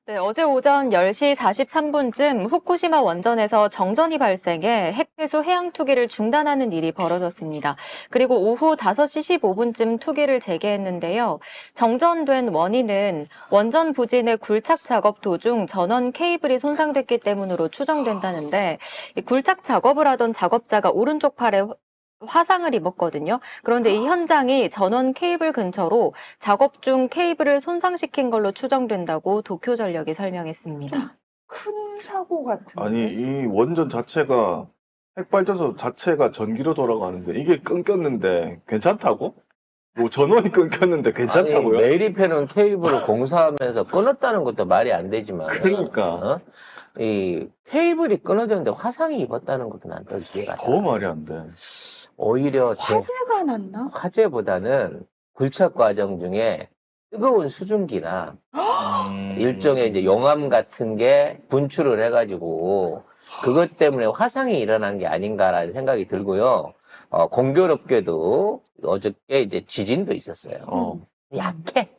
네, 어제 오전 10시 43분쯤 후쿠시마 원전에서 정전이 발생해 핵폐수 해양 투기를 중단하는 일이 벌어졌습니다. 그리고 오후 5시 15분쯤 투기를 재개했는데요. 정전된 원인은 원전 부진의 굴착 작업 도중 전원 케이블이 손상됐기 때문으로 추정된다는데, 이 굴착 작업을 하던 작업자가 오른쪽 팔에 화상을 입었거든요. 그런데 이 현장이 전원 케이블 근처로 작업 중 케이블을 손상시킨 걸로 추정된다고 도쿄전력이 설명했습니다. 큰 사고 같은데. 아니, 이 원전 자체가, 핵발전소 자체가 전기로 돌아가는데, 이게 끊겼는데 괜찮다고? 뭐 전원이 끊겼는데 괜찮다고요? 아니, 매립해놓은 케이블을 공사하면서 끊었다는 것도 말이 안 되지만. 그러니까. 이 케이블이 끊어졌는데 화상이 입었다는 것도 난 더 이해가 더 말이 안 돼. 오히려 화재가 났나? 화재보다는 굴착 과정 중에 뜨거운 수증기나 일종의 이제 용암 같은 게 분출을 해가지고 그것 때문에 화상이 일어난 게 아닌가라는 생각이 들고요. 공교롭게도 어저께 이제 지진도 있었어요. 약해.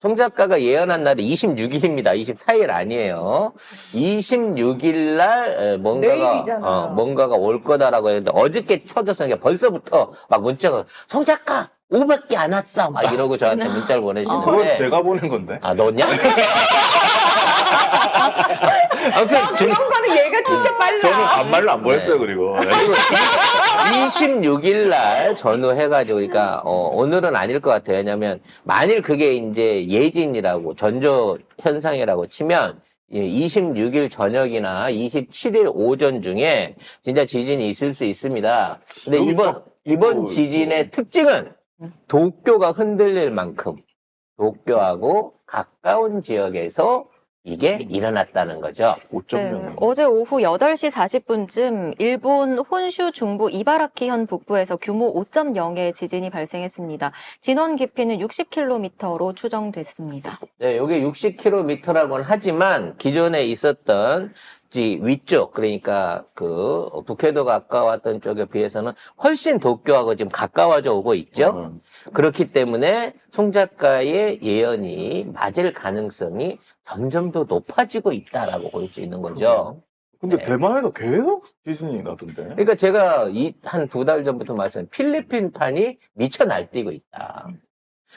송 작가가 예언한 날이 26일입니다. 24일 아니에요. 26일 날 내일이잖아요. 뭔가가 올 거다라고 했는데 어저께 쳐졌으니까 벌써부터 막 문자가 송 작가 500개 안 왔어 막 이러고 저한테 문자를 보내시는데 그건 제가 보낸 건데. 아 너냐? 아무튼 그런 거는 얘가 진짜 빨라. 저는 반말로 안 보냈어요, 네. 그리고. 26일 날 전후해가지고, 그러니까, 오늘은 아닐 것 같아요. 왜냐면, 만일 그게 이제 예진이라고, 전조 현상이라고 치면, 26일 저녁이나 27일 오전 중에 진짜 지진이 있을 수 있습니다. 근데 여기 이번 이거 지진의 특징은 도쿄가 흔들릴 만큼 도쿄하고 가까운 지역에서 이게 일어났다는 거죠. 5.0. 어제 오후 8시 40분쯤 일본 혼슈 중부 이바라키현 북부에서 규모 5.0의 지진이 발생했습니다. 진원 깊이는 60km로 추정됐습니다. 네, 이게 60km라고는 하지만 기존에 있었던 위쪽, 그러니까 그 북해도 가까웠던 쪽에 비해서는 훨씬 도쿄하고 지금 가까워져 오고 있죠. 그렇기 때문에 송 작가의 예언이 맞을 가능성이 점점 더 높아지고 있다라고 볼 수 있는 거죠. 근데 네. 대만에서 계속 지진이 나던데. 그러니까 제가 한 2달 전부터 말씀드린 필리핀판이 미쳐 날뛰고 있다.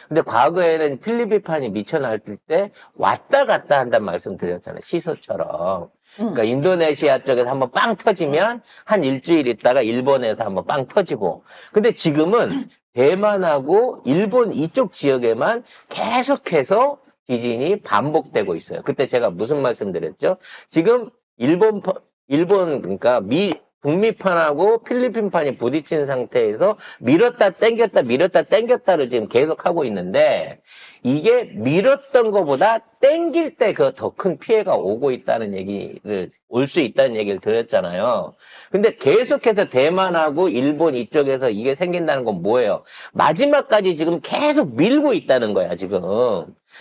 근데 과거에는 필리핀판이 미쳐 날뛸 때 왔다 갔다 한다는 말씀 드렸잖아요. 시소처럼. 그러니까 인도네시아 쪽에서 한번 빵 터지면 한 일주일 있다가 일본에서 한번 빵 터지고. 근데 지금은 대만하고 일본 이쪽 지역에만 계속해서 지진이 반복되고 있어요. 그때 제가 무슨 말씀 드렸죠? 지금 일본 그러니까 북미판하고 필리핀판이 부딪힌 상태에서 밀었다 당겼다를 지금 계속 하고 있는데 이게 밀었던 것보다 당길 때 그 더 큰 피해가 오고 있다는 얘기를 올 수 있다는 얘기를 드렸잖아요. 근데 계속해서 대만하고 일본 이쪽에서 이게 생긴다는 건 뭐예요? 마지막까지 지금 계속 밀고 있다는 거야, 지금.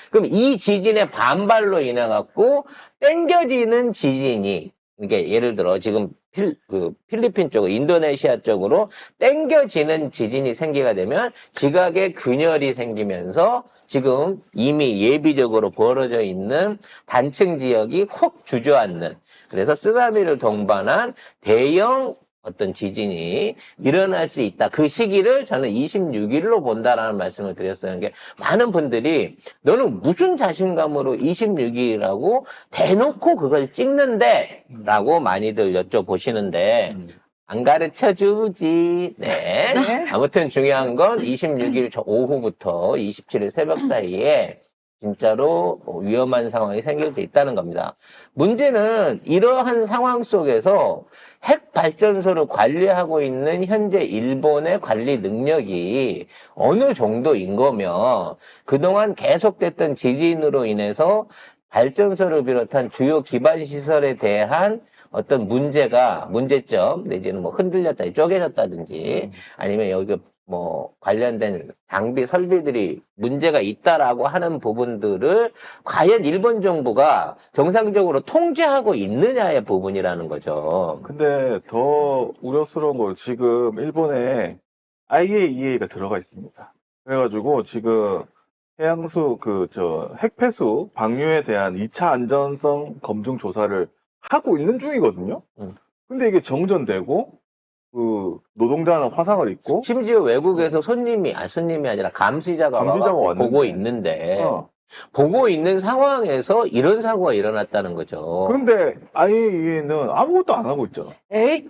그럼 이 지진의 반발로 인해 갖고 당겨지는 지진이 이게 예를 들어 지금 필리핀 쪽으로 인도네시아 쪽으로 당겨지는 지진이 생기게 되면 지각의 균열이 생기면서 지금 이미 예비적으로 벌어져 있는 단층 지역이 훅 주저앉는 그래서 쓰나미를 동반한 대형 어떤 지진이 일어날 수 있다. 그 시기를 저는 26일로 본다라는 말씀을 드렸어요. 게 많은 분들이 너는 무슨 자신감으로 26일이라고 대놓고 그걸 찍는데? 라고 많이들 여쭤보시는데 안 가르쳐 주지. 네. 아무튼 중요한 건 26일 오후부터 27일 새벽 사이에 진짜로 위험한 상황이 생길 수 있다는 겁니다. 문제는 이러한 상황 속에서 핵 발전소를 관리하고 있는 현재 일본의 관리 능력이 어느 정도인 거며 그동안 계속됐던 지진으로 인해서 발전소를 비롯한 주요 기반 시설에 대한 어떤 문제점 내지는 뭐 흔들렸다, 쪼개졌다든지 아니면 여기 뭐 관련된 장비 설비들이 문제가 있다라고 하는 부분들을 과연 일본 정부가 정상적으로 통제하고 있느냐의 부분이라는 거죠. 근데 더 우려스러운 건 지금 일본에 IAEA가 들어가 있습니다. 그래가지고 지금 해양수 핵폐수 방류에 대한 2차 안전성 검증 조사를 하고 있는 중이거든요. 근데 이게 정전되고 그 노동자는 화상을 입고 심지어 외국에서 손님이 아니라 감시자가 감시자가 와서 왔는데. 보고 있는데 보고 있는 상황에서 이런 사고가 일어났다는 거죠. 그런데 IAEA는 아무것도 안 하고 있잖아. 에이,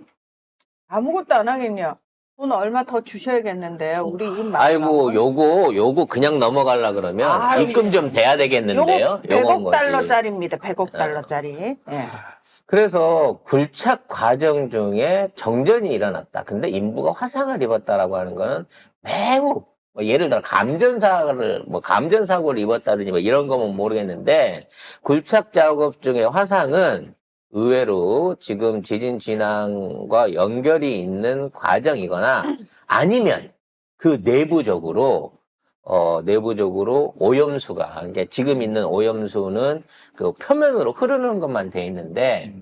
아무것도 안 하겠냐. 돈 얼마 더 주셔야겠는데, 우리 입 아이고, 요거 그냥 넘어가려 그러면 아이고. 입금 좀 돼야 되겠는데요. 요거 100억 거지. 달러짜리입니다. 100억 달러짜리. 예. 그래서 굴착 과정 중에 정전이 일어났다. 근데 인부가 화상을 입었다라고 하는 거는 매우 예를 들어 감전사고를 입었다든지 이런 거면 모르겠는데 굴착 작업 중에 화상은 의외로 지금 지진 진앙과 연결이 있는 과정이거나 아니면 그 내부적으로 오염수가, 그러니까 지금 있는 오염수는 그 표면으로 흐르는 것만 돼 있는데,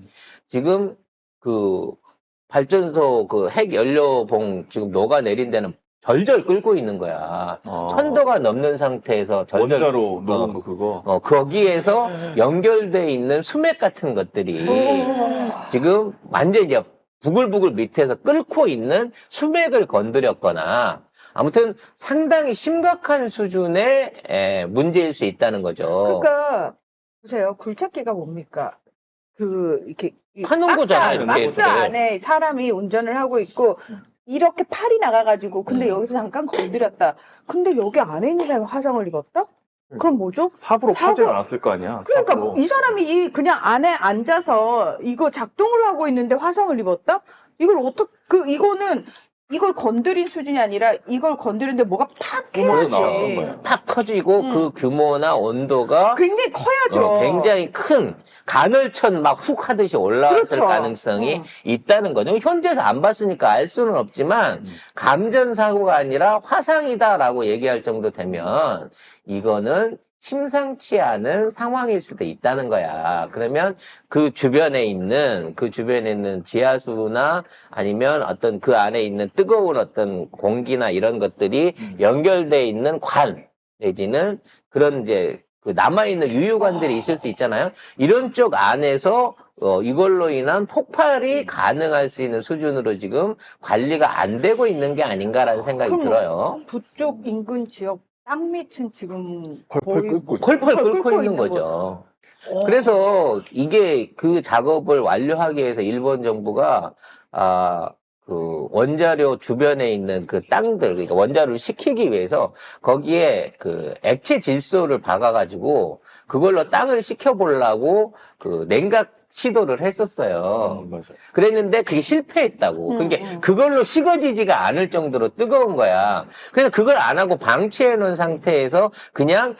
지금 그 발전소 그 핵 연료봉 지금 녹아내린 데는 절절 끓고 있는 거야. 1000도가 넘는 상태에서 절절. 원자로 녹은 거 그거. 거기에서 연결돼 있는 수맥 같은 것들이 지금 완전히 이제 부글부글 밑에서 끓고 있는 수맥을 건드렸거나 아무튼 상당히 심각한 수준의 문제일 수 있다는 거죠. 그러니까, 보세요. 굴착기가 뭡니까? 이렇게. 파는 박스 거잖아요, 안- 이렇게. 박스 안에 사람이 운전을 하고 있고, 이렇게 팔이 나가가지고, 근데 여기서 잠깐 건드렸다. 근데 여기 안에 있는 사람이 화상을 입었다? 그럼 뭐죠? 삽으로 사고- 파지 않았을 거 아니야. 그러니까 삽으로. 이 사람이 그냥 안에 앉아서 이거 작동을 하고 있는데 화상을 입었다? 이거는 이걸 건드린 수준이 아니라 이걸 건드리는데 뭐가 팍 구멍이 해야지. 나왔던 거야. 팍 터지고 그 규모나 온도가 굉장히 커야죠. 굉장히 큰 간헐천 막 훅 하듯이 올라왔을 그렇죠. 가능성이 있다는 거죠. 현재에서 안 봤으니까 알 수는 없지만 감전사고가 아니라 화상이다라고 얘기할 정도 되면 이거는 심상치 않은 상황일 수도 있다는 거야. 그러면 그 주변에 있는 지하수나 아니면 어떤 그 안에 있는 뜨거운 어떤 공기나 이런 것들이 연결돼 있는 관 내지는 그런 이제 그 남아있는 유유관들이 있을 수 있잖아요. 이런 쪽 안에서 이걸로 인한 폭발이 가능할 수 있는 수준으로 지금 관리가 안 되고 있는 게 아닌가라는 생각이 그럼 들어요. 북쪽 인근 지역 땅 밑은 지금 펄펄 거의 끓고 있죠. 펄펄 끓고 끓고 있는 있는 거죠. 그래서 이게 그 작업을 완료하기 위해서 일본 정부가 그 원자료 주변에 있는 그 땅들, 그러니까 원자료를 식히기 위해서 거기에 그 액체 질소를 박아가지고 그걸로 땅을 식혀보려고 그 냉각 시도를 했었어요. 맞아. 그랬는데 그게 실패했다고. 그러니까 그걸로 식어지지가 않을 정도로 뜨거운 거야. 그래서 그걸 안 하고 방치해 놓은 상태에서 그냥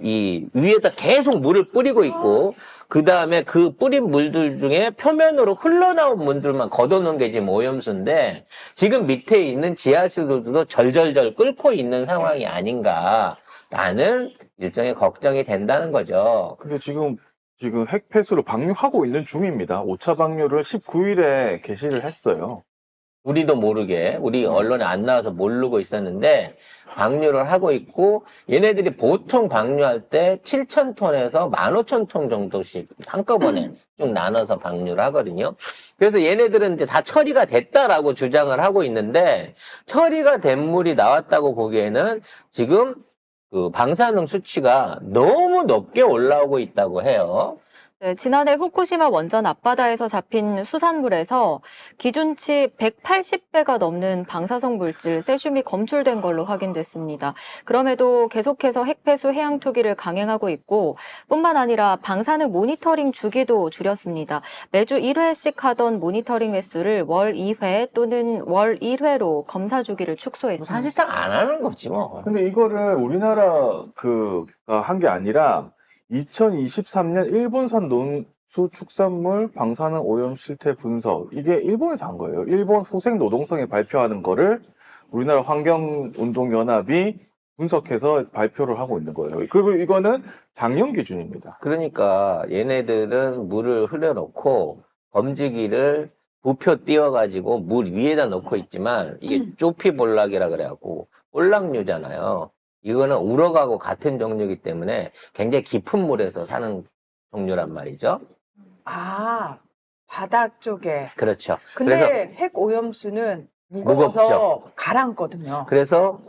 이 위에다 계속 물을 뿌리고 있고 그 다음에 그 뿌린 물들 중에 표면으로 흘러나온 물들만 걷어놓은 게 지금 오염수인데 지금 밑에 있는 지하수들도 절절절 끓고 있는 상황이 아닌가라는 일종의 걱정이 된다는 거죠. 근데 지금 핵폐수를 방류하고 있는 중입니다. 5차 방류를 19일에 개시를 했어요. 우리도 모르게 우리 언론에 안 나와서 모르고 있었는데 방류를 하고 있고 얘네들이 보통 방류할 때 7,000톤에서 15,000톤 정도씩 한꺼번에 쭉 나눠서 방류를 하거든요. 그래서 얘네들은 이제 다 처리가 됐다라고 주장을 하고 있는데 처리가 된 물이 나왔다고 보기에는 지금 그 방사능 수치가 너무 높게 올라오고 있다고 해요. 네, 지난해 후쿠시마 원전 앞바다에서 잡힌 수산물에서 기준치 180배가 넘는 방사성 물질 세슘이 검출된 걸로 확인됐습니다. 그럼에도 계속해서 핵폐수 해양 투기를 강행하고 있고 뿐만 아니라 방사능 모니터링 주기도 줄였습니다. 매주 1회씩 하던 모니터링 횟수를 월 2회 또는 월 1회로 검사 주기를 축소했습니다. 사실상 안 하는 거지 뭐. 근데 이거를 우리나라 가 한 게 아니라 2023년 일본산 농수축산물 방사능 오염 실태 분석, 이게 일본에서 한 거예요. 일본 후생노동성이 발표하는 거를 우리나라 환경운동연합이 분석해서 발표를 하고 있는 거예요. 그리고 이거는 작년 기준입니다. 그러니까 얘네들은 물을 흘려놓고 검지기를 부표 띄워가지고 물 위에다 놓고 있지만 이게 쪼피볼락이라 그래갖고 볼락류잖아요. 이거는 우럭하고 같은 종류이기 때문에 굉장히 깊은 물에서 사는 종류란 말이죠. 아, 바닥 쪽에. 그렇죠. 근데 핵 오염수는 무거워서 무겁죠. 가라앉거든요. 그래서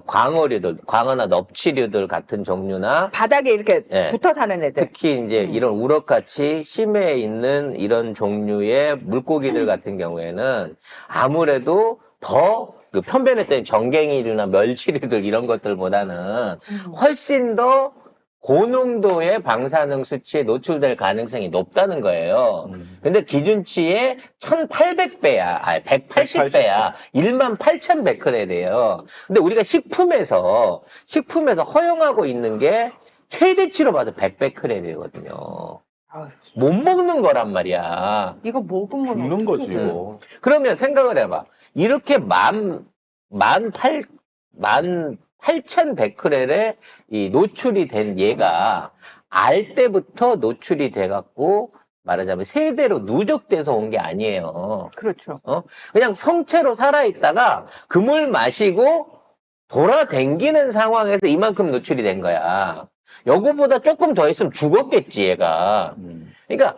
광어류들, 광어나 넙치류들 같은 종류나 바닥에 이렇게 예. 붙어 사는 애들. 특히 이제 이런 우럭같이 심해에 있는 이런 종류의 물고기들 같은 경우에는 아무래도 더 그 편변했던 정갱이류나 멸치류들 이런 것들보다는 훨씬 더 고농도의 방사능 수치에 노출될 가능성이 높다는 거예요. 근데 기준치의 1800배야, 180배야, 18,000베크렐이에요. 근데 우리가 식품에서 허용하고 있는 게 최대치로 봐도 100베크렐이거든요. 아유, 못 먹는 거란 말이야. 이거 먹으면 죽는 어떡해. 거지, 이거. 그러면 생각을 해봐. 이렇게 18,000베크렐에 이 노출이 된 얘가 알 때부터 노출이 돼갖고 말하자면 세대로 누적돼서 온 게 아니에요. 그렇죠. 그냥 성체로 살아있다가 그 물 마시고 돌아댕기는 상황에서 이만큼 노출이 된 거야. 요거보다 조금 더 있으면 죽었겠지, 얘가. 그러니까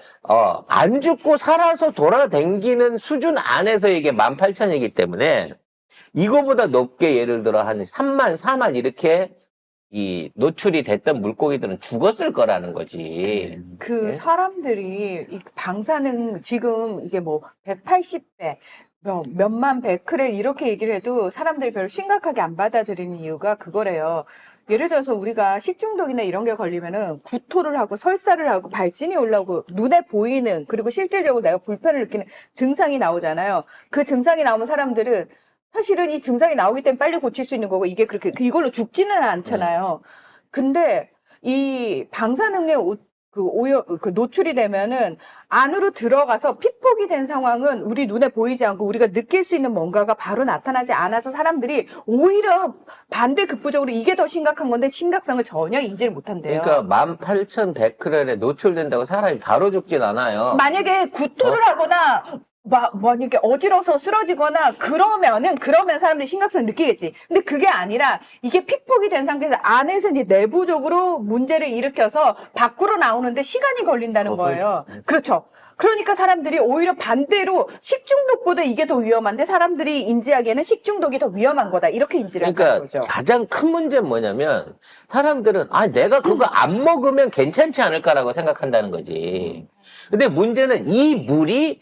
안 죽고 살아서 돌아댕기는 수준 안에서 이게 18,000이기 때문에 이거보다 높게 예를 들어 한 3만, 4만 이렇게 이 노출이 됐던 물고기들은 죽었을 거라는 거지. 그 네? 사람들이 이 방사능 지금 이게 뭐 180배 몇만 베크렐 이렇게 얘기를 해도 사람들이 별로 심각하게 안 받아들이는 이유가 그거래요. 예를 들어서 우리가 식중독이나 이런 게 걸리면은 구토를 하고 설사를 하고 발진이 올라오고 눈에 보이는 그리고 실질적으로 내가 불편을 느끼는 증상이 나오잖아요. 그 증상이 나오면 사람들은 사실은 이 증상이 나오기 때문에 빨리 고칠 수 있는 거고 이게 그렇게 이걸로 죽지는 않잖아요. 근데 이 방사능에 노출이 되면은 안으로 들어가서 피폭이 된 상황은 우리 눈에 보이지 않고 우리가 느낄 수 있는 뭔가가 바로 나타나지 않아서 사람들이 오히려 반대급부적으로 이게 더 심각한 건데 심각성을 전혀 인지를 못한대요. 그러니까 18,000베크렐에 노출된다고 사람이 바로 죽진 않아요. 만약에 구토를 하거나 만약에 어지러워서 쓰러지거나 그러면 사람들이 심각성을 느끼겠지. 근데 그게 아니라 이게 픽폭이 된 상태에서 안에서 이제 내부적으로 문제를 일으켜서 밖으로 나오는데 시간이 걸린다는 서서히 거예요. 죽습니다. 그렇죠. 그러니까 사람들이 오히려 반대로 식중독보다 이게 더 위험한데 사람들이 인지하기에는 식중독이 더 위험한 거다. 이렇게 인지를 한다는 그러니까 거죠. 가장 큰 문제는 뭐냐면 사람들은 내가 그거 안 먹으면 괜찮지 않을까라고 생각한다는 거지. 근데 문제는 이 물이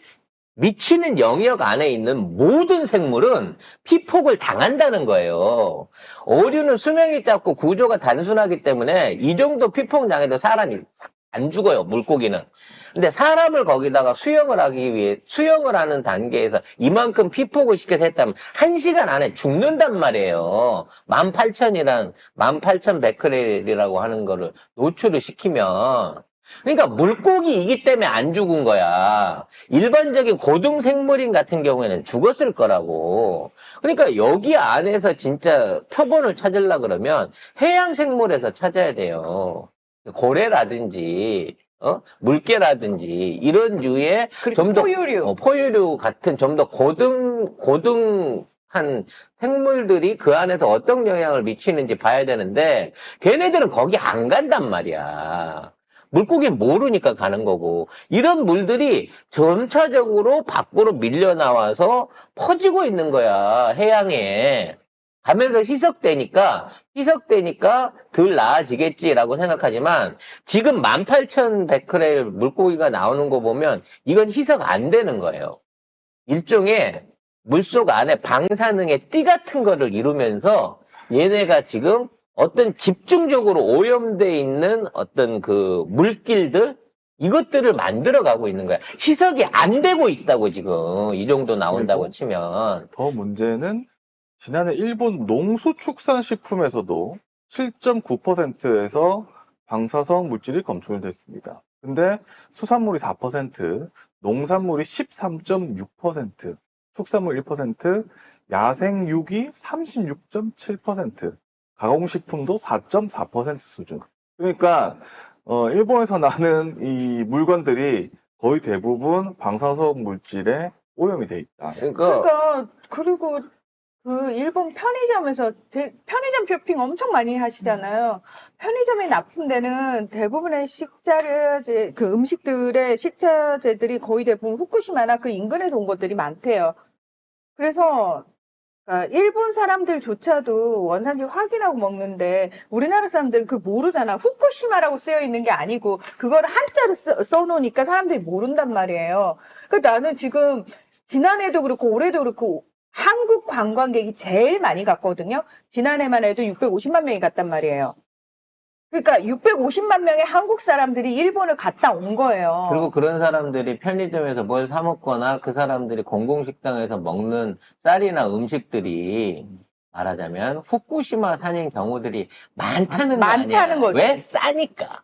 미치는 영역 안에 있는 모든 생물은 피폭을 당한다는 거예요. 어류는 수명이 짧고 구조가 단순하기 때문에 이 정도 피폭 당해도 사람이 안 죽어요, 물고기는. 근데 사람을 거기다가 수영을 하는 단계에서 이만큼 피폭을 시켜서 했다면 1시간 안에 죽는단 말이에요. 18,000베크렐이라고 하는 거를 노출을 시키면. 그러니까 물고기이기 때문에 안 죽은 거야. 일반적인 고등생물인 같은 경우에는 죽었을 거라고. 그러니까 여기 안에서 진짜 표본을 찾으려고 그러면 해양생물에서 찾아야 돼요. 고래라든지 물개라든지 이런 류의 그리고 좀 더 포유류. 포유류 같은 좀 더 고등한 생물들이 그 안에서 어떤 영향을 미치는지 봐야 되는데 걔네들은 거기 안 간단 말이야. 물고기는 모르니까 가는 거고 이런 물들이 점차적으로 밖으로 밀려 나와서 퍼지고 있는 거야, 해양에. 가면서 희석되니까 덜 나아지겠지라고 생각하지만 지금 18,000베크렐 물고기가 나오는 거 보면 이건 희석 안 되는 거예요. 일종의 물속 안에 방사능의 띠 같은 거를 이루면서 얘네가 지금 어떤 집중적으로 오염돼 있는 어떤 그 물길들 이것들을 만들어가고 있는 거야. 희석이 안 되고 있다고 지금 이 정도 나온다고 그리고 치면. 더 문제는 지난해 일본 농수축산식품에서도 7.9%에서 방사성 물질이 검출됐습니다. 근데 수산물이 4%, 농산물이 13.6%, 축산물 1%, 야생육이 36.7%, 가공식품도 4.4% 수준. 그러니까 일본에서 나는 이 물건들이 거의 대부분 방사성 물질에 오염이 돼 있다. 그러니까 그리고 그 일본 편의점에서 편의점 쇼핑 엄청 많이 하시잖아요. 편의점이 나쁜 데는 대부분의 식자재, 그 음식들의 식자재들이 거의 대부분 후쿠시마나 그 인근에서 온 것들이 많대요. 그래서 그러니까 일본 사람들조차도 원산지 확인하고 먹는데 우리나라 사람들은 그걸 모르잖아. 후쿠시마라고 쓰여 있는 게 아니고 그걸 한자로 써놓으니까 사람들이 모른단 말이에요. 그러니까 나는 지금 지난해도 그렇고 올해도 그렇고 한국 관광객이 제일 많이 갔거든요. 지난해만 해도 650만 명이 갔단 말이에요. 그러니까 650만 명의 한국 사람들이 일본을 갔다 온 거예요. 그리고 그런 사람들이 편의점에서 뭘 사 먹거나 그 사람들이 공공식당에서 먹는 쌀이나 음식들이 말하자면 후쿠시마 산인 경우들이 많다는 거 아니야. 많다는 거죠. 왜? 싸니까.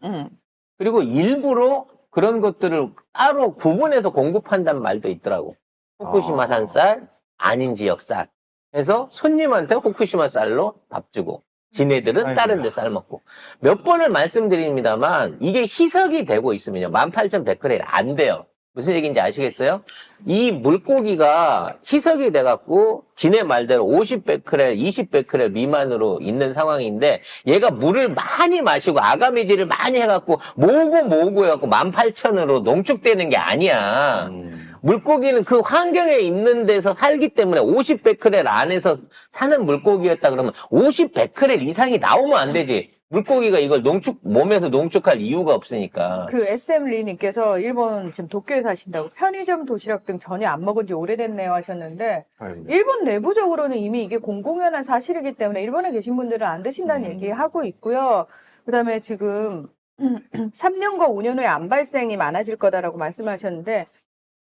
그리고 일부러 그런 것들을 따로 구분해서 공급한다는 말도 있더라고. 후쿠시마산 쌀, 아닌 지역 쌀. 그래서 손님한테 후쿠시마 쌀로 밥 주고 지네들은 아이고야. 다른 데 쌀 먹고. 몇 번을 말씀드립니다만 이게 희석이 되고 있으면요. 18,100크렐 안 돼요. 무슨 얘기인지 아시겠어요? 이 물고기가 희석이 돼갖고 지네 말대로 50베크렐, 20베크렐 미만으로 있는 상황인데 얘가 물을 많이 마시고 아가미질을 많이 해갖고 모으고 해갖고 18,000으로 농축되는 게 아니야. 물고기는 그 환경에 있는 데서 살기 때문에 50베크렐 안에서 사는 물고기였다 그러면 50베크렐 이상이 나오면 안 되지. 물고기가 이걸 몸에서 농축할 이유가 없으니까. 그 SM 리님께서 일본 지금 도쿄에 사신다고 편의점 도시락 등 전혀 안 먹은 지 오래됐네요 하셨는데 아이고. 일본 내부적으로는 이미 이게 공공연한 사실이기 때문에 일본에 계신 분들은 안 드신다는 얘기 하고 있고요. 그다음에 지금 3년과 5년 후에 암 발생이 많아질 거다라고 말씀하셨는데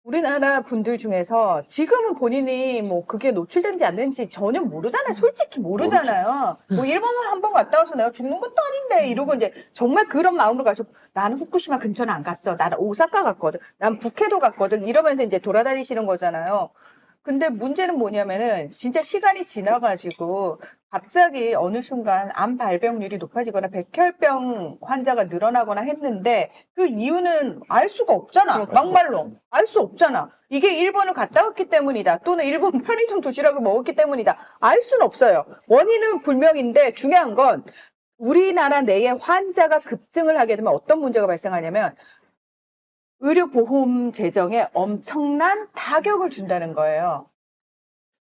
우리나라 분들 중에서 지금은 본인이 뭐 그게 노출된지 안 된지 전혀 모르잖아요. 솔직히 모르잖아요. 뭐 일본만 한 번 갔다 와서 내가 죽는 것도 아닌데 이러고 이제 정말 그런 마음으로 가서 나는 후쿠시마 근처는 안 갔어. 나는 오사카 갔거든. 난 북해도 갔거든. 이러면서 이제 돌아다니시는 거잖아요. 근데 문제는 뭐냐면은 진짜 시간이 지나가지고 갑자기 어느 순간 암 발병률이 높아지거나 백혈병 환자가 늘어나거나 했는데 그 이유는 알 수가 없잖아. 막말로. 알 수 없잖아. 이게 일본을 갔다 왔기 때문이다. 또는 일본 편의점 도시락을 먹었기 때문이다. 알 수는 없어요. 원인은 불명인데 중요한 건 우리나라 내에 환자가 급증을 하게 되면 어떤 문제가 발생하냐면 의료보험 재정에 엄청난 타격을 준다는 거예요.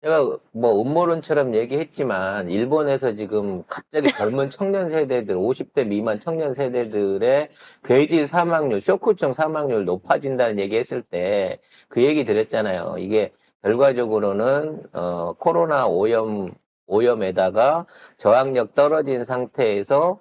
제가 뭐 음모론처럼 얘기했지만 일본에서 지금 갑자기 젊은 청년 세대들 50대 미만 청년 세대들의 괴질 사망률, 쇼크증 사망률 높아진다는 얘기 했을 때 그 얘기 드렸잖아요. 이게 결과적으로는 코로나 오염에다가 저항력 떨어진 상태에서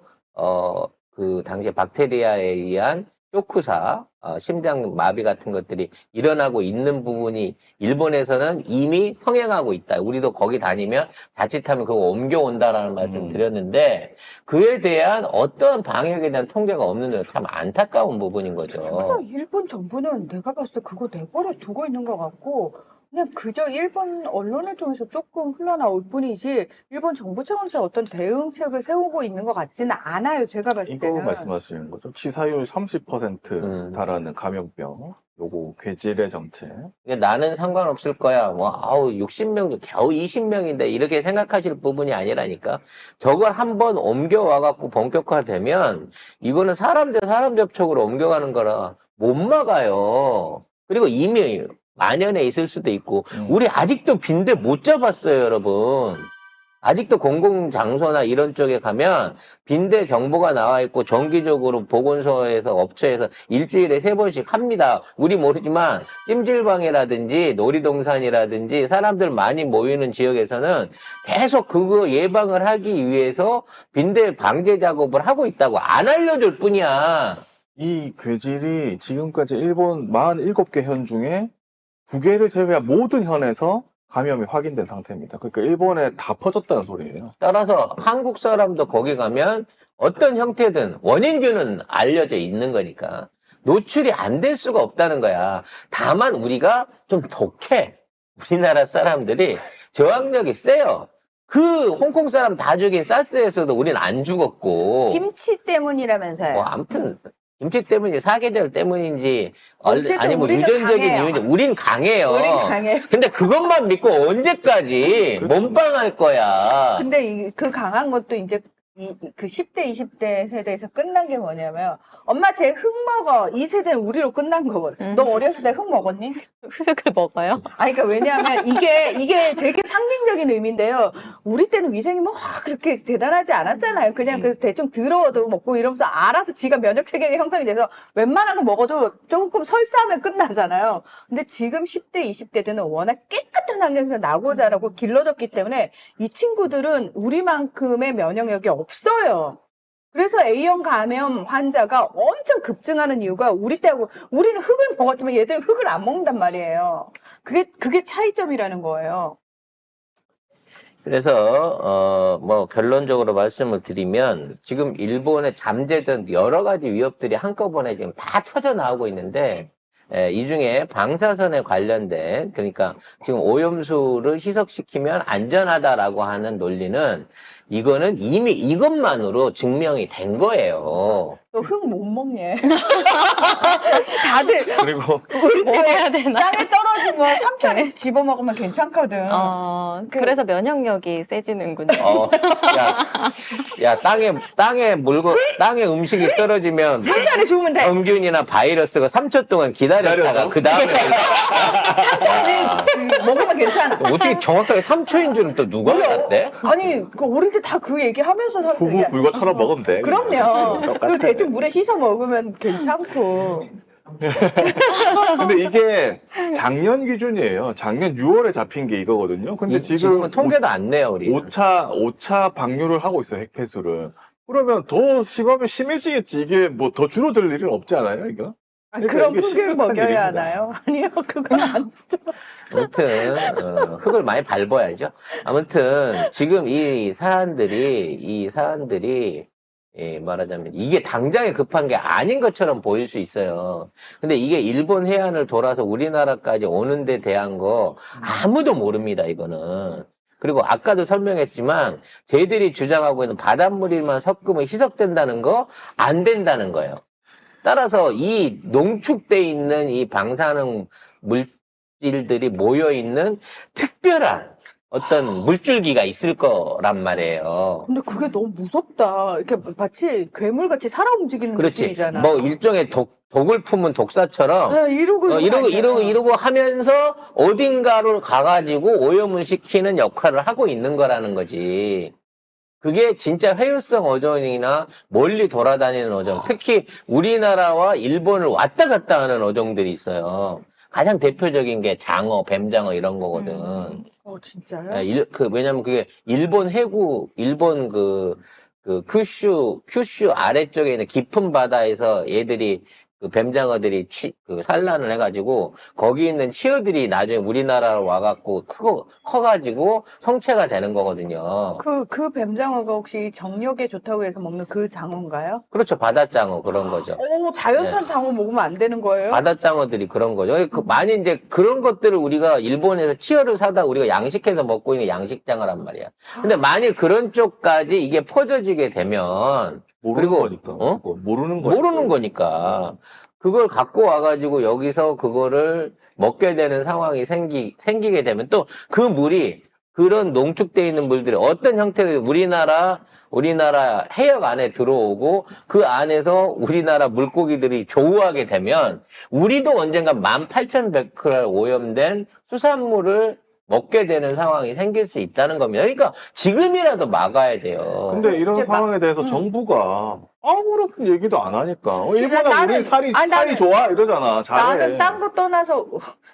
그 당시에 박테리아에 의한 쇼크사, 심장 마비 같은 것들이 일어나고 있는 부분이 일본에서는 이미 성행하고 있다. 우리도 거기 다니면 자칫하면 그거 옮겨온다라는 말씀 드렸는데 그에 대한 어떠한 방역에 대한 통계가 없는 게 참 안타까운 부분인 거죠. 그냥 일본 정부는 내가 봤을 때 그거 내버려 두고 있는 것 같고 그냥 그저 일본 언론을 통해서 조금 흘러나올 뿐이지 일본 정부 차원에서 어떤 대응책을 세우고 있는 것 같지는 않아요. 제가 봤을 이거 때는. 말씀하시는 거죠? 치사율 30% 달하는 감염병. 요거 괴질의 정책. 나는 상관없을 거야. 뭐, 60명도 겨우 20명인데 이렇게 생각하실 부분이 아니라니까. 저걸 한번 옮겨와갖고 본격화되면 이거는 사람 대 사람 접촉으로 옮겨가는 거라 못 막아요. 그리고 이미 만연해 있을 수도 있고, 우리 아직도 빈대 못 잡았어요, 여러분. 아직도 공공장소나 이런 쪽에 가면 빈대 경보가 나와 있고 정기적으로 보건소에서 업체에서 일주일에 3번씩 합니다. 우리 모르지만 찜질방이라든지 놀이동산이라든지 사람들 많이 모이는 지역에서는 계속 그거 예방을 하기 위해서 빈대 방제 작업을 하고 있다고 안 알려줄 뿐이야. 이 괴질이 지금까지 일본 47개 현 중에 2개를 제외한 모든 현에서 감염이 확인된 상태입니다. 그러니까 일본에 다 퍼졌다는 소리예요. 따라서 한국 사람도 거기 가면 어떤 형태든 원인균은 알려져 있는 거니까 노출이 안 될 수가 없다는 거야. 다만 우리가 좀 독해. 우리나라 사람들이 저항력이 세요. 그 홍콩 사람 다 죽인 사스에서도 우리는 안 죽었고. 김치 때문이라면서요. 뭐 아무튼 김치 때문인지 사계절 때문인지 어쨌든 아니면 우리는 유전적인 강해요. 이유인지 우린 강해요. 우린 강해. 근데 그것만 믿고 언제까지 그렇지. 몸빵할 거야. 근데 그 강한 것도 이제 그 10대, 20대 세대에서 끝난 게 뭐냐면, 엄마 쟤 흙 먹어. 이 세대는 우리로 끝난 거거든. 너 어렸을 때 흙 먹었니? 흙을 먹어요? 아니, 그러니까 왜냐하면 이게 되게 상징적인 의미인데요. 우리 때는 위생이 뭐 그렇게 대단하지 않았잖아요. 그냥 그 대충 더러워도 먹고 이러면서 알아서 지가 면역 체계가 형성이 돼서 웬만한 거 먹어도 조금 설사하면 끝나잖아요. 근데 지금 10대, 20대들은 워낙 깨끗한 환경에서 나고 자라고 길러졌기 때문에 이 친구들은 우리만큼의 면역력이 없어요. 그래서 A형 감염 환자가 엄청 급증하는 이유가 우리 때하고, 우리는 흙을 먹었지만 얘들은 흙을 안 먹는단 말이에요. 그게 차이점이라는 거예요. 그래서 뭐 결론적으로 말씀을 드리면 지금 일본에 잠재된 여러 가지 위협들이 한꺼번에 지금 다 터져 나오고 있는데 이 중에 방사선에 관련된 그러니까 지금 오염수를 희석시키면 안전하다라고 하는 논리는 이거는 이미 이것만으로 증명이 된 거예요. 너 흙 못 먹니? 다들 그리고 우리 뭐 때 해야 되나? 땅에 떨어진 거 삼촌이 집어 먹으면 괜찮거든. 그래서 면역력이 세지는군요. 야, 땅에 음식이 떨어지면 삼촌이 주면 돼. 병균이나 바이러스가 3초 동안 기다렸다가 기다려줘? 그 다음에 삼촌이 먹으면 괜찮아. 어떻게 정확하게 3초인 줄은 또 누가 알았대? 아니, 우리 때 다 그 얘기 하면서 후후 불고처럼 먹으면 돼. 그럼요. 똑같아. 그리고 대충 물에 씻어 먹으면 괜찮고. 근데 이게 작년 기준이에요. 작년 6월에 잡힌 게 이거거든요. 근데 지금은 통계도 안 내요, 우리. 5차 방류를 하고 있어요, 핵폐수를. 그러면 더 심하면 심해지겠지. 이게 뭐 더 줄어들 일은 없지 않아요, 이거? 그러니까 그럼 이게 흙을 심각한 먹여야 일입니다. 하나요? 아니요, 그건 안 되죠. 아무튼 흙을 많이 밟아야죠. 아무튼 지금 이 사안들이 말하자면 이게 당장에 급한 게 아닌 것처럼 보일 수 있어요. 근데 이게 일본 해안을 돌아서 우리나라까지 오는 데 대한 거 아무도 모릅니다, 이거는. 그리고 아까도 설명했지만 저희들이 주장하고 있는 바닷물만 섞으면 희석된다는 거 안 된다는 거예요. 따라서 이 농축돼 있는 이 방사능 물질들이 모여 있는 특별한 어떤 물줄기가 있을 거란 말이에요. 근데 그게 너무 무섭다. 이렇게 마치 괴물같이 살아 움직이는 그렇지. 느낌이잖아. 뭐 일종의 독을 품은 독사처럼 네, 이러고 하면서 어딘가를 가가지고 오염을 시키는 역할을 하고 있는 거라는 거지. 그게 진짜 회유성 어종이나 멀리 돌아다니는 어종, 특히 우리나라와 일본을 왔다 갔다 하는 어종들이 있어요. 가장 대표적인 게 장어, 뱀장어 이런 거거든. 진짜요? 왜냐면 그게 일본 큐슈 아래쪽에 있는 깊은 바다에서 얘들이 그 뱀장어들이 산란을 해가지고 거기 있는 치어들이 나중에 우리나라로 와갖고 커가지고 성체가 되는 거거든요. 그 뱀장어가 혹시 정력에 좋다고 해서 먹는 그 장어인가요? 그렇죠. 바다장어 그런 거죠. 자연산 장어 먹으면 안 되는 거예요? 바다장어들이 그런 거죠. 많이 이제 그런 것들을 우리가 일본에서 치어를 사다 우리가 양식해서 먹고 있는 양식장어란 말이야. 근데 만일 그런 쪽까지 이게 퍼져지게 되면 모르는 그리고, 거니까. 어? 그거 모르는 거니까. 모르는 거니까. 그걸 갖고 와가지고 여기서 그거를 먹게 되는 상황이 생기게 되면 또 그 물이 그런 농축되어 있는 물들이 어떤 형태로 우리나라 해역 안에 들어오고 그 안에서 우리나라 물고기들이 조우하게 되면 우리도 언젠가 18,100kcal 오염된 수산물을 먹게 되는 상황이 생길 수 있다는 겁니다. 그러니까 지금이라도 막아야 돼요. 근데 이런 이제 상황에 대해서 정부가 아무런 얘기도 안 하니까. 진짜 일본은 나는- 우리 살이 나는- 좋아 이러잖아. 잘해. 나는 딴 거 떠나서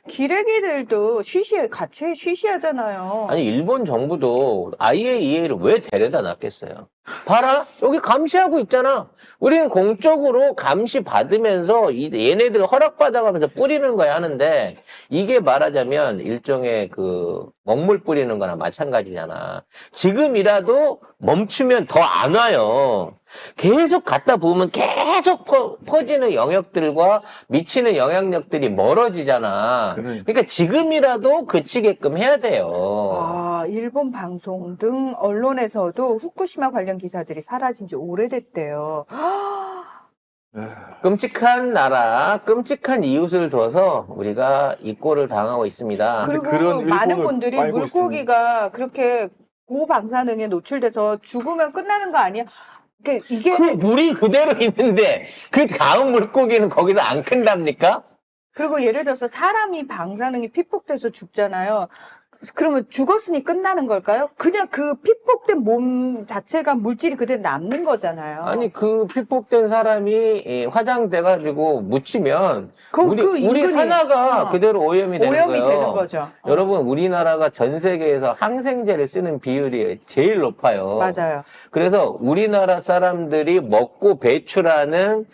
기레기들도 같이 쉬쉬하잖아요. 아니 일본 정부도 IAEA를 왜 데려다 놨겠어요? 봐라 여기 감시하고 있잖아. 우리는 공적으로 감시 받으면서 얘네들 허락받아가면서 뿌리는 거야 하는데 이게 말하자면 일종의 그 먹물 뿌리는 거나 마찬가지잖아. 지금이라도 멈추면 더 안 와요. 계속 갖다 보면 계속 퍼지는 영역들과 미치는 영향력들이 멀어지잖아. 그러니까 지금이라도 그치게끔 해야 돼요. 일본 방송 등 언론에서도 후쿠시마 관련 기사들이 사라진 지 오래됐대요. 끔찍한 나라, 끔찍한 이웃을 둬서 우리가 이 꼴을 당하고 있습니다. 그리고 그런 많은 일본을 분들이 빨고 물고기가 그렇게 고방사능에 노출돼서 죽으면 끝나는 거 아니야? 이게 그 물이 그대로 있는데 그 다음 물고기는 거기서 안 큰답니까? 그리고 예를 들어서 사람이 방사능이 피폭돼서 죽잖아요. 그러면 죽었으니 끝나는 걸까요? 그냥 그 피폭된 몸 자체가 물질이 그대로 남는 거잖아요. 아니 그 피폭된 사람이 화장돼가지고 묻히면 우리 인근이, 산하가 그대로 오염이 되는 오염이 거예요. 되는 거죠. 여러분 우리나라가 전 세계에서 항생제를 쓰는 비율이 제일 높아요. 맞아요. 그래서 우리나라 사람들이 먹고 배출하는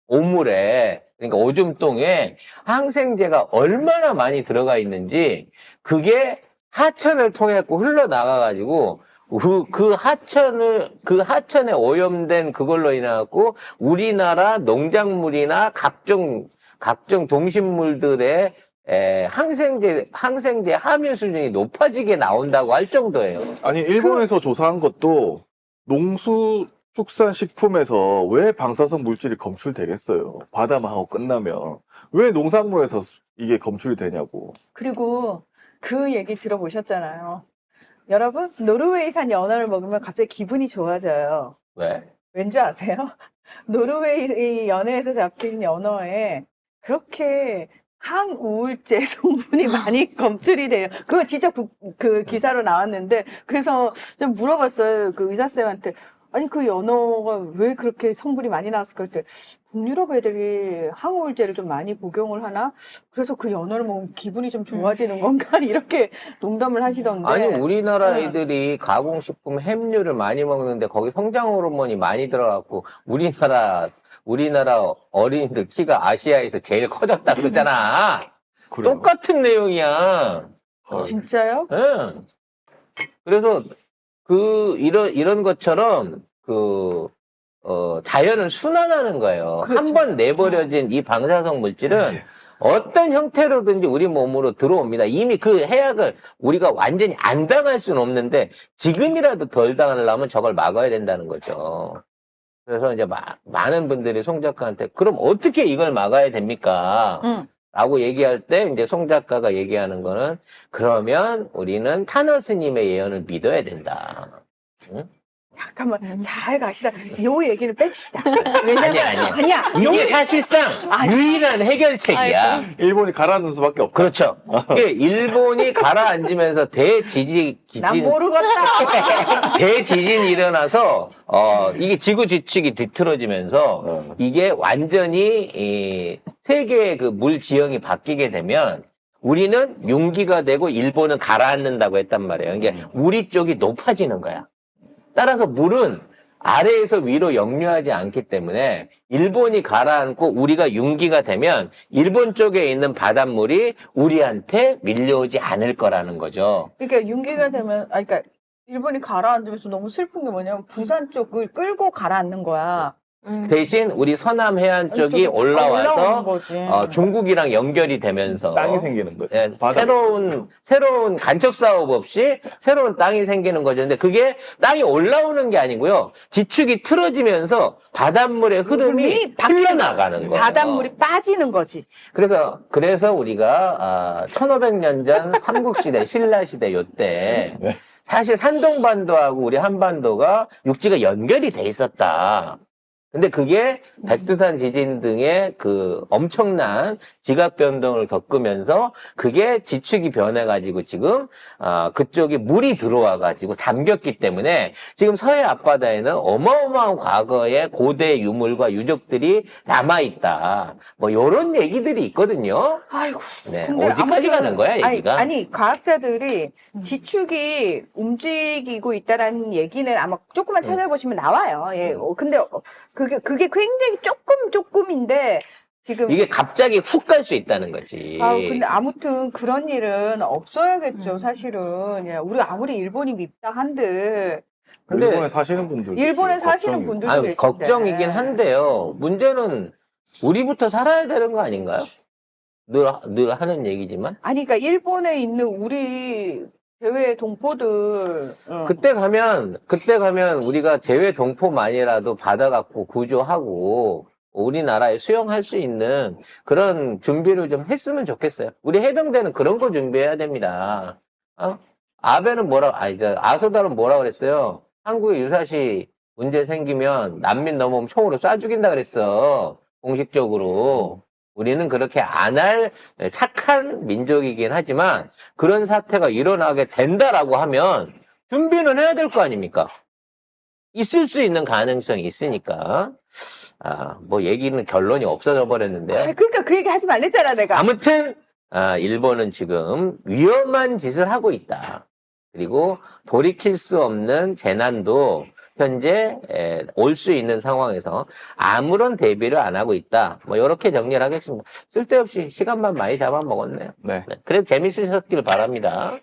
오물에 그러니까 오줌똥에 항생제가 얼마나 많이 들어가 있는지 그게 하천을 통해 흘러나가가지고 그 하천에 오염된 그걸로 인해갖고 우리나라 농작물이나 각종 동식물들의 항생제 함유 수준이 높아지게 나온다고 할 정도예요. 아니 일본에서 조사한 것도 농수축산식품에서 왜 방사성 물질이 검출되겠어요? 바다만 하고 끝나면 왜 농산물에서 이게 검출이 되냐고. 그리고 그 얘기 들어보셨잖아요. 여러분, 노르웨이산 연어를 먹으면 갑자기 기분이 좋아져요. 왜? 왠지 아세요? 노르웨이 연어에서 잡힌 연어에 그렇게 항우울제 성분이 많이 검출이 돼요. 그거 진짜 그 기사로 나왔는데, 그래서 좀 물어봤어요. 그 의사쌤한테. 아니, 그 연어가 왜 그렇게 성분이 많이 나왔을까? 그때 북유럽 애들이 항우울제를 좀 많이 복용을 하나? 그래서 그 연어를 먹으면 기분이 좀 좋아지는 건가? 이렇게 농담을 하시던데. 아니 우리나라 애들이 가공식품 햄류를 많이 먹는데 거기 성장 호르몬이 많이 들어갖고 우리나라 어린이들 키가 아시아에서 제일 커졌다 그러잖아. 그래요? 똑같은 내용이야. 진짜요? 응. 그래서 이런 것처럼 자연은 순환하는 거예요. 그렇죠. 한 번 내버려진 이 방사성 물질은 어떤 형태로든지 우리 몸으로 들어옵니다. 이미 그 해악을 우리가 완전히 안 당할 수는 없는데 지금이라도 덜 당하려면 저걸 막아야 된다는 거죠. 그래서 이제 많은 분들이 송 작가한테 그럼 어떻게 이걸 막아야 됩니까? 라고 얘기할 때 이제 송 작가가 얘기하는 거는 그러면 우리는 타너 스님의 예언을 믿어야 된다. 응? 잠깐만, 잘 가시다. 요 얘기를 뺍시다. 왜냐면, 아니야. 이게 사실상 유일한 해결책이야. 일본이 가라앉는 수밖에 없다. 그렇죠. 이게 일본이 가라앉으면서 난 모르겠다. 대지진이 일어나서 이게 지구 지축이 뒤틀어지면서 이게 완전히 세계의 그 물 지형이 바뀌게 되면 우리는 융기가 되고 일본은 가라앉는다고 했단 말이에요. 이게 우리 쪽이 높아지는 거야. 따라서 물은 아래에서 위로 역류하지 않기 때문에 일본이 가라앉고 우리가 융기가 되면 일본 쪽에 있는 바닷물이 우리한테 밀려오지 않을 거라는 거죠. 그러니까 윤기가 되면, 그러니까 일본이 가라앉으면서 너무 슬픈 게 뭐냐면 부산 쪽을 끌고 가라앉는 거야. 대신 우리 서남 해안 쪽이 올라오는 올라와서 거지. 중국이랑 연결이 되면서 땅이 생기는 거지. 예, 바다. 새로운 간척 사업 없이 새로운 땅이 생기는 거죠. 근데 그게 땅이 올라오는 게 아니고요. 지축이 틀어지면서 바닷물의 흐름이 흘러나가는 거예요. 바닷물이 빠지는 거지. 그래서 우리가 1500년 전 삼국시대, 신라시대 요때 네. 사실 산동반도하고 우리 한반도가 육지가 연결이 돼 있었다. 근데 그게 백두산 지진 등의 그 엄청난 지각 변동을 겪으면서 그게 지축이 변해가지고 지금 그쪽이 물이 들어와가지고 잠겼기 때문에 지금 서해 앞바다에는 어마어마한 과거의 고대 유물과 유적들이 남아있다. 뭐 요런 얘기들이 있거든요. 아이고. 네, 근데 어디까지 아무튼 가는 거야 얘기가? 아니 과학자들이 지축이 움직이고 있다라는 얘기는 아마 조금만 찾아보시면 나와요. 예. 근데 그게 굉장히 조금인데 지금 이게 갑자기 훅 갈 수 있다는 거지. 근데 아무튼 그런 일은 없어야겠죠, 사실은. 예, 우리 아무리 일본이 밉다 한들 근데 일본에 사시는 분들 일본에 사시는 분들도 계신데. 걱정이긴 한데요. 문제는 우리부터 살아야 되는 거 아닌가요? 늘 하는 얘기지만. 아니 그러니까 일본에 있는 우리 대외 동포들 그때 가면 우리가 제외 동포만이라도 받아갖고 구조하고 우리나라에 수용할 수 있는 그런 준비를 좀 했으면 좋겠어요. 우리 해병대는 그런 거 준비해야 됩니다. 아베는 아소달은 뭐라 그랬어요? 한국에 유사시 문제 생기면 난민 넘어오면 총으로 쏴 죽인다 그랬어. 공식적으로. 우리는 그렇게 안 할 착한 민족이긴 하지만 그런 사태가 일어나게 된다라고 하면 준비는 해야 될 거 아닙니까? 있을 수 있는 가능성이 있으니까. 뭐 얘기는 결론이 없어져 버렸는데요. 그러니까 그 얘기 하지 말랬잖아, 내가. 아무튼 일본은 지금 위험한 짓을 하고 있다. 그리고 돌이킬 수 없는 재난도 현재 올 수 있는 상황에서 아무런 대비를 안 하고 있다. 뭐 이렇게 정리를 하겠습니다. 쓸데없이 시간만 많이 잡아먹었네요. 네. 그래도 재밌으셨길 바랍니다.